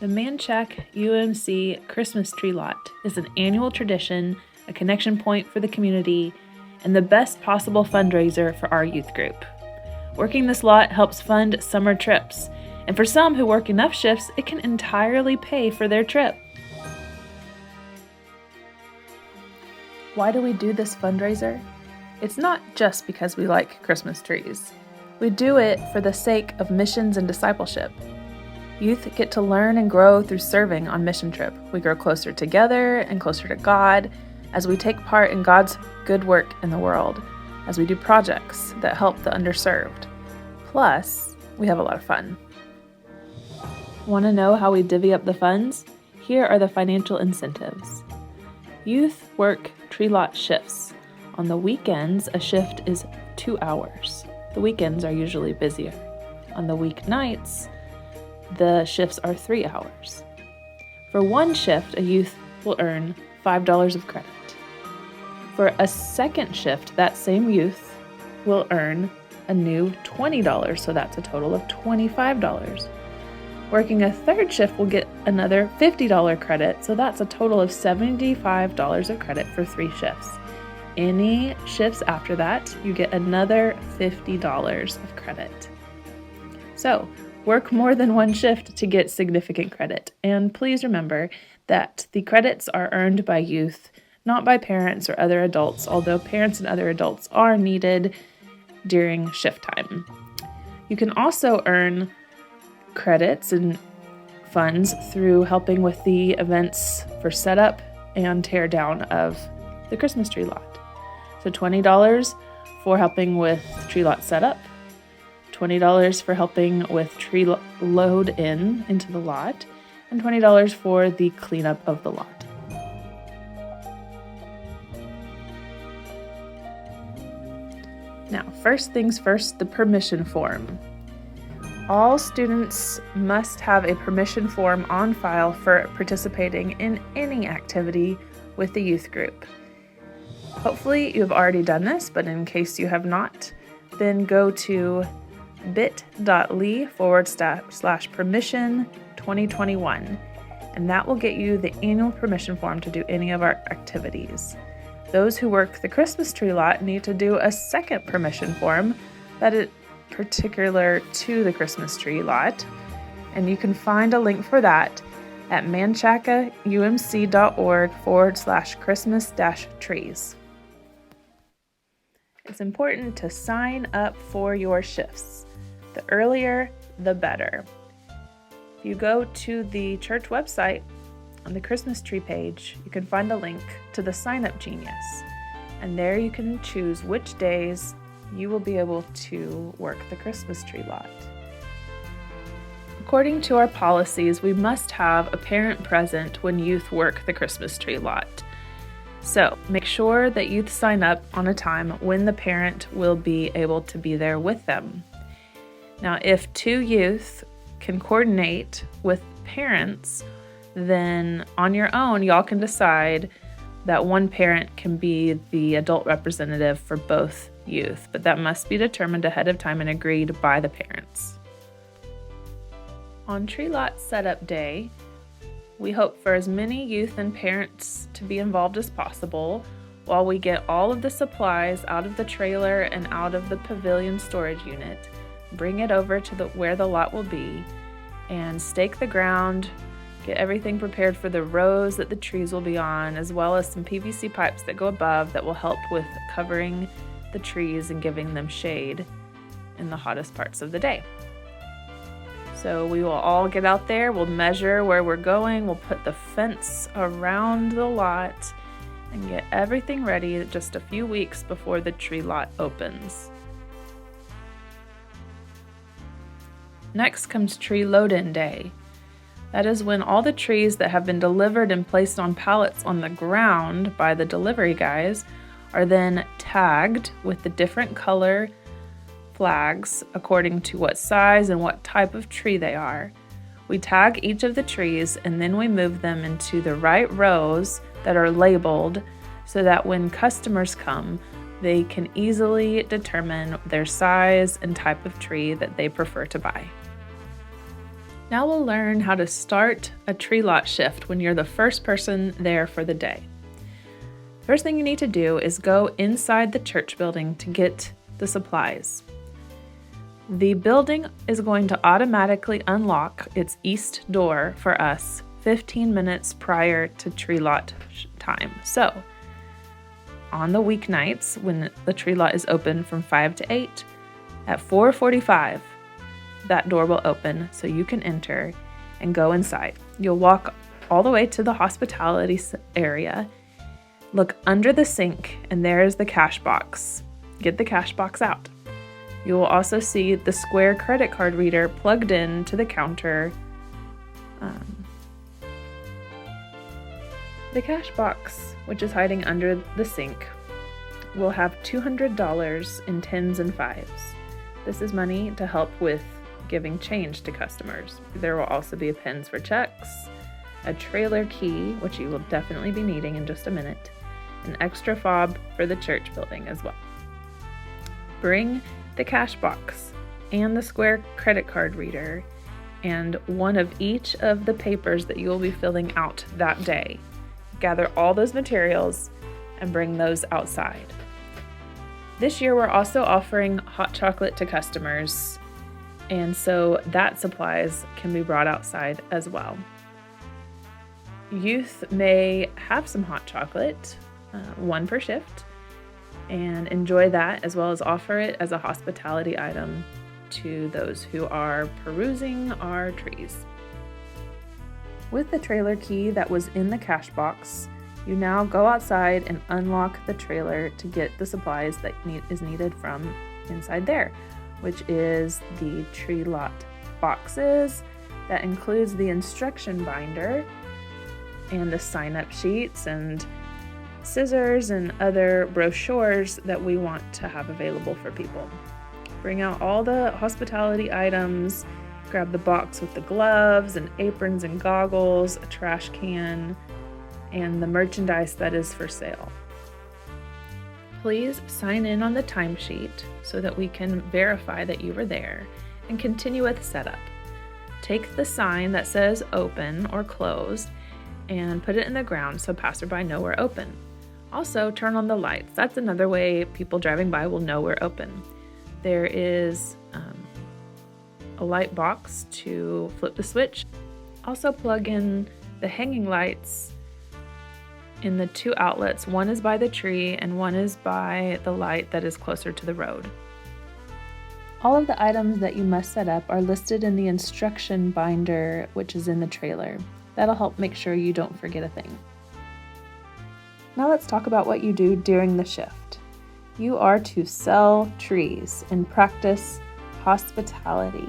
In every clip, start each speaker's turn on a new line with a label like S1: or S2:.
S1: The Manchaca UMC Christmas Tree Lot is an annual tradition, a connection point for the community, and the best possible fundraiser for our youth group. Working this lot helps fund summer trips, and for some who work enough shifts, it can entirely pay for their trip. Why do we do this fundraiser? It's not just because we like Christmas trees. We do it for the sake of missions and discipleship. Youth get to learn and grow through serving on mission trip. We grow closer together and closer to God as we take part in God's good work in the world, as we do projects that help the underserved. Plus, we have a lot of fun. Want to know how we divvy up the funds? Here are the financial incentives. Youth work tree lot shifts. On the weekends, a shift is 2 hours. The weekends are usually busier. On the weeknights, the shifts are 3 hours. For one shift, a youth will earn $5 of credit. For a second shift, that same youth will earn a new $20, so that's a total of $25. Working a third shift will get another $50 credit, so that's a total of $75 of credit for 3 shifts. Any shifts after that, you get another $50 of credit. So, work more than one shift to get significant credit. And please remember that the credits are earned by youth, not by parents or other adults, although parents and other adults are needed during shift time. You can also earn credits and funds through helping with the events for setup and tear down of the Christmas tree lot. So $20 for helping with tree lot setup, $20 for helping with tree load into the lot, and $20 for the cleanup of the lot. Now, first things first, the permission form. All students must have a permission form on file for participating in any activity with the youth group. Hopefully you've already done this, but in case you have not, then go to bit.ly/permission 2021, and that will get you the annual permission form to do any of our activities. Those who work the Christmas tree lot need to do a second permission form that is particular to the Christmas tree lot, and you can find a link for that at manchacaumc.org/Christmas-trees. It's important to sign up for your shifts. The earlier, the better. If you go to the church website on the Christmas tree page, you can find a link to the Sign Up Genius, and there you can choose which days you will be able to work the Christmas tree lot. According to our policies, we must have a parent present when youth work the Christmas tree lot. So make sure that youth sign up on a time when the parent will be able to be there with them. Now, if 2 youth can coordinate with parents, then on your own, y'all can decide that one parent can be the adult representative for both youth, but that must be determined ahead of time and agreed by the parents. On tree lot setup day, we hope for as many youth and parents to be involved as possible while we get all of the supplies out of the trailer and out of the pavilion storage unit, bring it over to where the lot will be, and stake the ground, get everything prepared for the rows that the trees will be on, as well as some PVC pipes that go above that will help with covering the trees and giving them shade in the hottest parts of the day. So we will all get out there, we'll measure where we're going, we'll put the fence around the lot and get everything ready just a few weeks before the tree lot opens. Next comes tree load-in day. That is when all the trees that have been delivered and placed on pallets on the ground by the delivery guys are then tagged with the different color flags according to what size and what type of tree they are. We tag each of the trees and then we move them into the right rows that are labeled so that when customers come, they can easily determine their size and type of tree that they prefer to buy. Now we'll learn how to start a tree lot shift when you're the first person there for the day. First thing you need to do is go inside the church building to get the supplies. The building is going to automatically unlock its east door for us 15 minutes prior to tree lot time. So, on the weeknights when the tree lot is open from 5 to 8, at 4:45, that door will open so you can enter and go inside. You'll walk all the way to the hospitality area, look under the sink, and there is the cash box. Get the cash box out. You will also see the square credit card reader plugged in to the counter. The cash box, which is hiding under the sink, will have $200 in 10s and 5s. This is money to help with giving change to customers. There will also be pins for checks, a trailer key, which you will definitely be needing in just a minute, an extra fob for the church building as well. Bring the cash box and the square credit card reader and one of each of the papers that you will be filling out that day. Gather all those materials and bring those outside. This year we're also offering hot chocolate to customers, and so that supplies can be brought outside as well. Youth may have some hot chocolate, one per shift, and enjoy that, as well as offer it as a hospitality item to those who are perusing our trees. With the trailer key that was in the cash box, you now go outside and unlock the trailer to get the supplies that is needed from inside there, which is the tree lot boxes. That includes the instruction binder and the sign-up sheets and scissors and other brochures that we want to have available for people. Bring out all the hospitality items, grab the box with the gloves and aprons and goggles, a trash can, and the merchandise that is for sale. Please sign in on the timesheet so that we can verify that you were there and continue with setup. Take the sign that says open or closed and put it in the ground so passerby know we're open. Also, turn on the lights. That's another way people driving by will know we're open. There is a light box to flip the switch. Also plug in the hanging lights in the two outlets. One is by the tree and one is by the light that is closer to the road. All of the items that you must set up are listed in the instruction binder, which is in the trailer. That'll help make sure you don't forget a thing. Now let's talk about what you do during the shift. You are to sell trees and practice hospitality.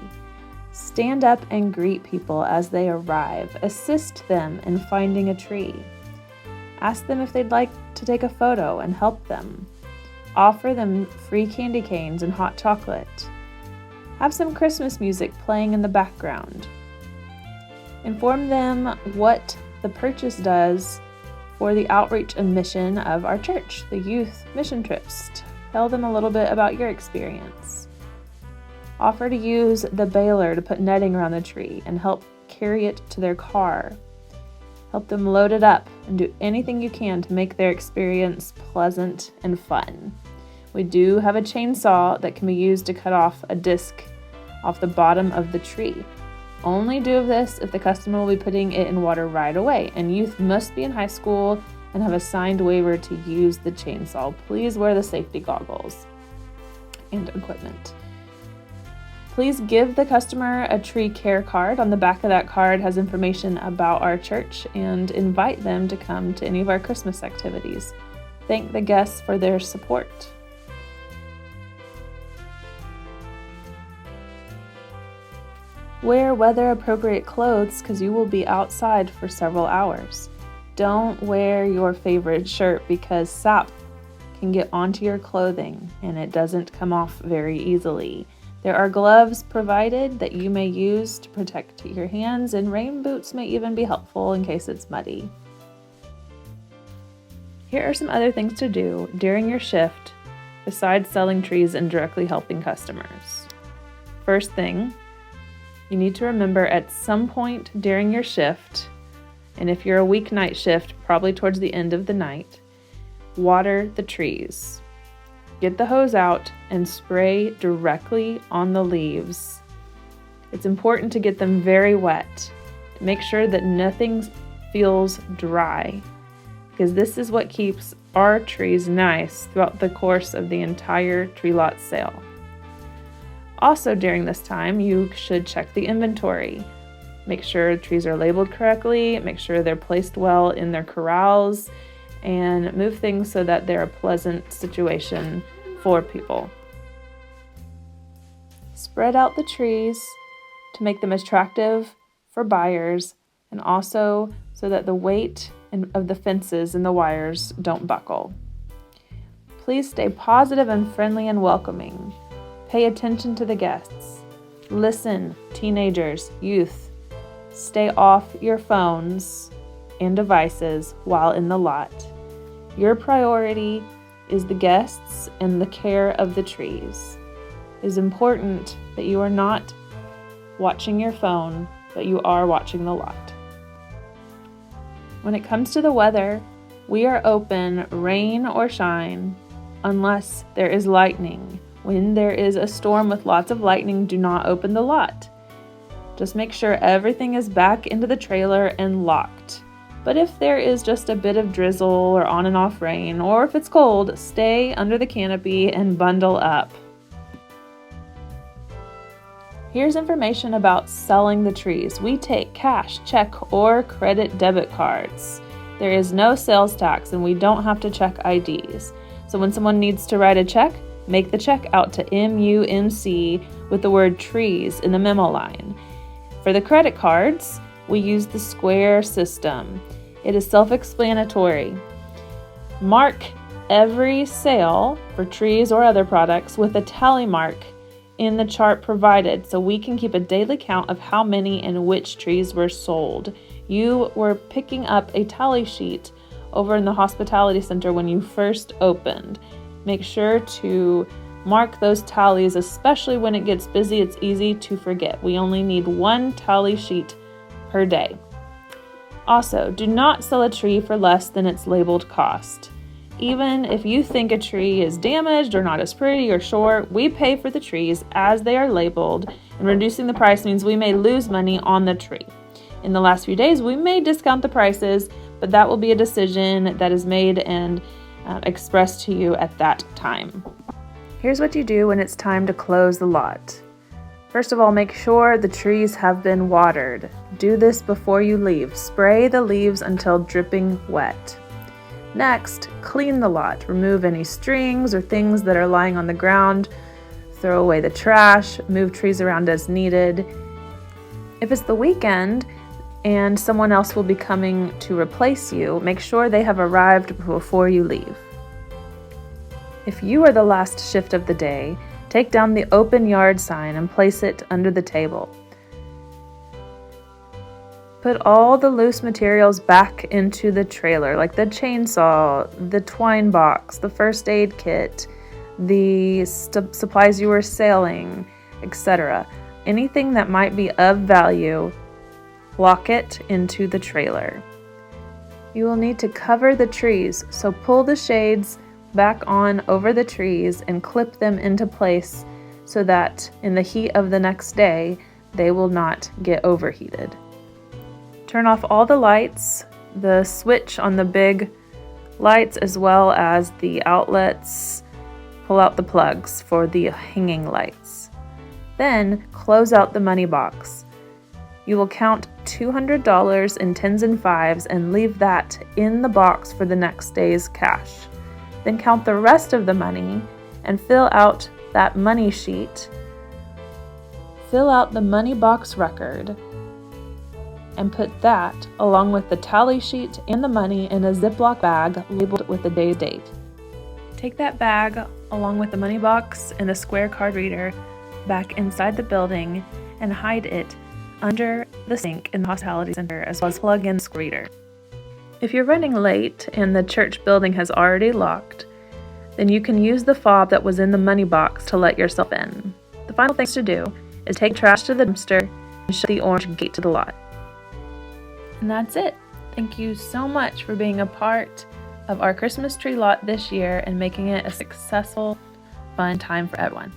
S1: Stand up and greet people as they arrive. Assist them in finding a tree. Ask them if they'd like to take a photo and help them. Offer them free candy canes and hot chocolate. Have some Christmas music playing in the background. Inform them what the purchase does for the outreach and mission of our church, the youth mission trips. Tell them a little bit about your experience. Offer to use the baler to put netting around the tree and help carry it to their car. Help them load it up and do anything you can to make their experience pleasant and fun. We do have a chainsaw that can be used to cut off a disc off the bottom of the tree. Only do this if the customer will be putting it in water right away, and youth must be in high school and have a signed waiver to use the chainsaw. Please wear the safety goggles and equipment. Please give the customer a tree care card. On the back of that card has information about our church and invite them to come to any of our Christmas activities. Thank the guests for their support. Wear weather-appropriate clothes because you will be outside for several hours. Don't wear your favorite shirt because sap can get onto your clothing and it doesn't come off very easily. There are gloves provided that you may use to protect your hands, and rain boots may even be helpful in case it's muddy. Here are some other things to do during your shift besides selling trees and directly helping customers. First thing, You need to remember at some point during your shift, and if you're a weeknight shift, probably towards the end of the night, water the trees. Get the hose out and spray directly on the leaves. It's important to get them very wet. Make sure that nothing feels dry, because this is what keeps our trees nice throughout the course of the entire tree lot sale. Also during this time, you should check the inventory. Make sure trees are labeled correctly, make sure they're placed well in their corrals, and move things so that they're a pleasant situation for people. Spread out the trees to make them attractive for buyers, and also so that the weight of the fences and the wires don't buckle. Please stay positive and friendly and welcoming. Pay attention to the guests. Listen, teenagers, youth. Stay off your phones and devices while in the lot. Your priority is the guests and the care of the trees. It is important that you are not watching your phone, but you are watching the lot. When it comes to the weather, we are open rain or shine unless there is lightning. When there is a storm with lots of lightning, do not open the lot. Just make sure everything is back into the trailer and locked. But if there is just a bit of drizzle or on and off rain, or if it's cold, stay under the canopy and bundle up. Here's information about selling the trees. We take cash, check, or credit debit cards. There is no sales tax and we don't have to check IDs. So when someone needs to write a check, make the check out to MUMC with the word trees in the memo line. For the credit cards, we use the square system. It is self-explanatory. Mark every sale for trees or other products with a tally mark in the chart provided so we can keep a daily count of how many and which trees were sold. You were picking up a tally sheet over in the hospitality center when you first opened. Make sure to mark those tallies, especially when it gets busy. It's easy to forget. We only need one tally sheet per day. Also, do not sell a tree for less than its labeled cost. Even if you think a tree is damaged or not as pretty or short, we pay for the trees as they are labeled, and reducing the price means we may lose money on the tree. In the last few days, we may discount the prices, but that will be a decision that is made and expressed to you at that time. Here's what you do when it's time to close the lot. First of all, make sure the trees have been watered. Do this before you leave. Spray the leaves until dripping wet. Next, clean the lot. Remove any strings or things that are lying on the ground. Throw away the trash. Move trees around as needed. If it's the weekend and someone else will be coming to replace you, make sure they have arrived before you leave. If you are the last shift of the day, take down the open yard sign and place it under the table. Put all the loose materials back into the trailer, like the chainsaw, the twine box, the first aid kit, the supplies you were selling, etc. Anything that might be of value, lock it into the trailer. You will need to cover the trees, so pull the shades back on over the trees and clip them into place so that in the heat of the next day, they will not get overheated. Turn off all the lights, the switch on the big lights as well as the outlets. Pull out the plugs for the hanging lights. Then close out the money box. You will count $200 in tens and fives and leave that in the box for the next day's cash. Then count the rest of the money and fill out that money sheet. Fill out the money box record and put that along with the tally sheet and the money in a Ziploc bag labeled with the day's date. Take that bag along with the money box and the square card reader back inside the building and hide it under the sink in the hospitality center, as well as plug in the reader. If you're running late and the church building has already locked, then you can use the fob that was in the money box to let yourself in. The final thing to do is take trash to the dumpster show the orange gate to the lot. And that's it. Thank you so much for being a part of our Christmas tree lot this year and making it a successful, fun time for everyone.